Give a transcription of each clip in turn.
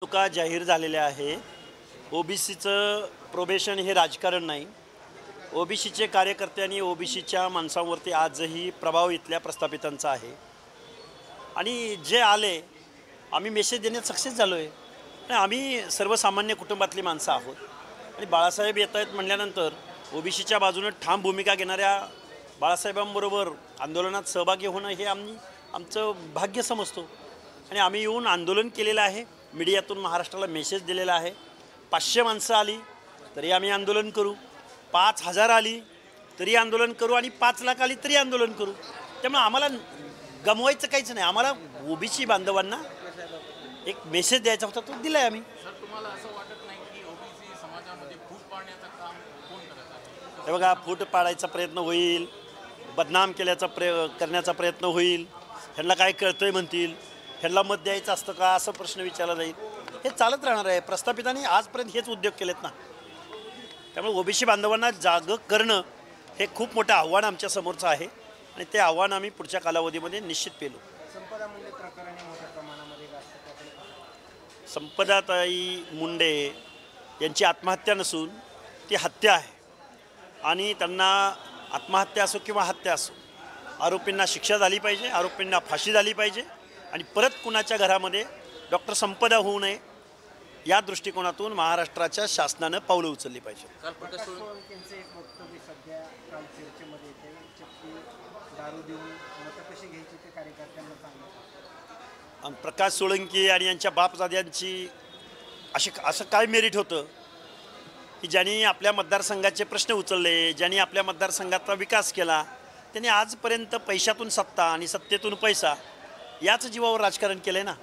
निवडणुका जाहीर झालेल्या आहे. ओबीसीचं प्रोबेशन हे राजकारण नाही. ओबीसीचे कार्यकर्ते आणि ओबीसीच्या माणसांवरती आजही प्रभाव इथल्या प्रस्थापितांचा आहे. आणि जे आले आम्ही मेसेज देण्यात सक्सेस झालो आहे. आम्ही सर्वसामान्य कुटुंबातली माणसं आहोत आणि बाळासाहेब येत आहेत म्हटल्यानंतर ओबीसीच्या बाजूने ठाम भूमिका घेणाऱ्या बाळासाहेबांबरोबर आंदोलनात सहभागी होणं हे आमचं भाग्य समजतो. आणि आम्ही येऊन आंदोलन केलेलं आहे. मीडियातून महाराष्ट्राला मेसेज दिलेला आहे. 500 माणसं आली तरी आम्ही आंदोलन करू, 5000 आली तरी आंदोलन करू आणि 5 लाख आली तरी आंदोलन करू. त्यामुळे आम्हाला गमवायचं काहीच नाही. आम्हाला ओबीसी बांधवांना एक मेसेज द्यायचा होता, तो दिला आहे आम्ही. सर, तुम्हाला असं वाटत नाही की ओबीसी समाजामध्ये फूट पाडण्याचं काम कोण करत आहे? हे बघा, फूट पाडायचा प्रयत्न होईल, बदनाम करण्याचा प्रयत्न होईल. ह्यांना काय कळतंय म्हणतील, ह्यांना मत द्यायचं असतं का असं प्रश्न विचारला जाईल. हे चालत राहणार आहे. प्रस्थापितांनी आजपर्यंत हेच उद्योग केलेत ना. त्यामुळे ओबीसी बांधवांना जागं करणं हे खूप मोठं आव्हान आमच्या समोरचं आहे आणि ते आव्हान आम्ही पुढच्या कालावधीमध्ये निश्चित पेलू. संपदाताई मुंडे यांची आत्महत्या नसून ती हत्या आहे आणि त्यांना आत्महत्या असो किंवा हत्या असो, आरोपींना शिक्षा झाली पाहिजे, आरोपींना फाशी झाली पाहिजे आणि परत कुणाच्या घरामध्ये डॉक्टर संपदा होऊ नये या दृष्टिकोनातून महाराष्ट्राच्या शासनानं पावलं उचलली पाहिजे. प्रकाश सोळंकी आणि यांच्या बापजाद्यांची असं काय मेरिट होतं की ज्यांनी आपल्या मतदारसंघाचे प्रश्न उचलले, ज्यांनी आपल्या मतदारसंघाचा विकास केला, त्यांनी आजपर्यंत पैशातून सत्ता आणि सत्तेतून पैसा याच जीवावर राजकारण केलं आहे ना.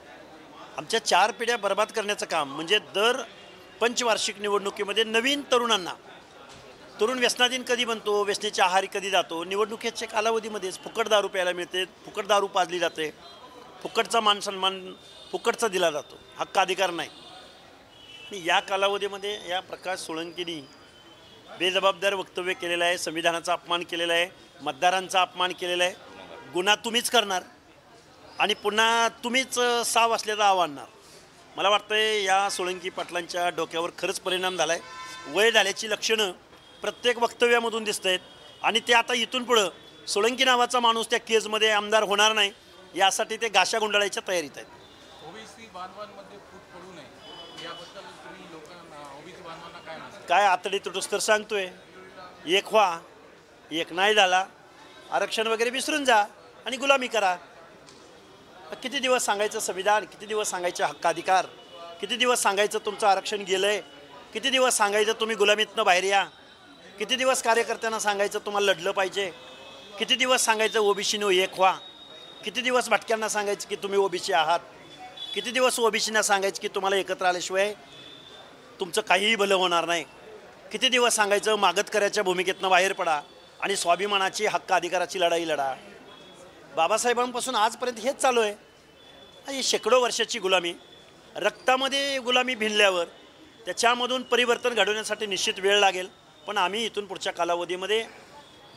आमच्या 4 पिढ्या बर्बाद करण्याचं काम म्हणजे दर पंचवार्षिक निवडणुकीमध्ये नवीन तरुणांना, तरुण व्यसनाधीन कधी बनतो, व्यसनेच्या आहारी कधी जातो, निवडणुकीच्या कालावधीमध्येच फुकट दारू प्यायला मिळते, फुकट दारू पाजली जाते, फुकटचा मान सन्मान फुकटचा दिला जातो, हक्क अधिकार नाही. आणि या कालावधीमध्ये या प्रकाश सोळंकीनी बेजबाबदार वक्तव्य केलेलं आहे, संविधानाचा अपमान केलेला आहे, मतदारांचा अपमान केलेला आहे. गुन्हा तुम्हीच करणार आणि पुन्हा तुम्हीच साव असल्याचं आव्हानणार. मला वाटतं या सोळंकी पाटलांच्या डोक्यावर खरंच परिणाम झाला आहे. वय झाल्याची लक्षणं प्रत्येक वक्तव्यामधून दिसत आहेत आणि ते आता इथून पुढं सोळंकी नावाचा माणूस त्या केजमध्ये आमदार होणार नाही यासाठी ते गाशा गुंडाळायच्या तयारीत आहेत. ओबीसी बांधवांमध्ये फूट पडू नये याबद्दल तुम्ही लोकांना, ओबीसी बांधवांना काय म्हणता? काय आतडी तुटूस तर सांगतोय, एक व्हा, एक नाही झाला, आरक्षण वगैरे विसरून जा आणि गुलामी करा. किती दिवस सांगायचं संविधान, किती दिवस सांगायचे हक्काधिकार, किती दिवस सांगायचं तुमचं आरक्षण गेलं आहे, किती दिवस सांगायचं तुम्ही गुलामीतनं बाहेर या, किती दिवस कार्यकर्त्यांना सांगायचं तुम्हाला लढलं पाहिजे, किती दिवस सांगायचं ओबीसीनं एक व्हा, किती दिवस भटक्यांना सांगायचं की तुम्ही ओबीसी आहात, किती दिवस ओबीसीना सांगायचं की तुम्हाला एकत्र आल्याशिवाय तुमचं काहीही भलं होणार नाही, किती दिवस सांगायचं मागतकऱ्याच्या भूमिकेतनं बाहेर पडा आणि स्वाभिमानाची हक्क अधिकाराची लढाई लढा. बाबासाहेबांपासून आजपर्यंत हेच चालू आहे. ही शेकडो वर्षाची गुलामी, रक्तामध्ये गुलामी भिनल्यावर त्याच्यामधून परिवर्तन घडवण्यासाठी निश्चित वेळ लागेल. पण आम्ही इथून पुढच्या कालावधीमध्ये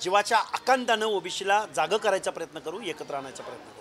जीवाच्या आकांतानं ओबीसीला जागं करायचा प्रयत्न करू, एकत्र आणायचा प्रयत्न करू.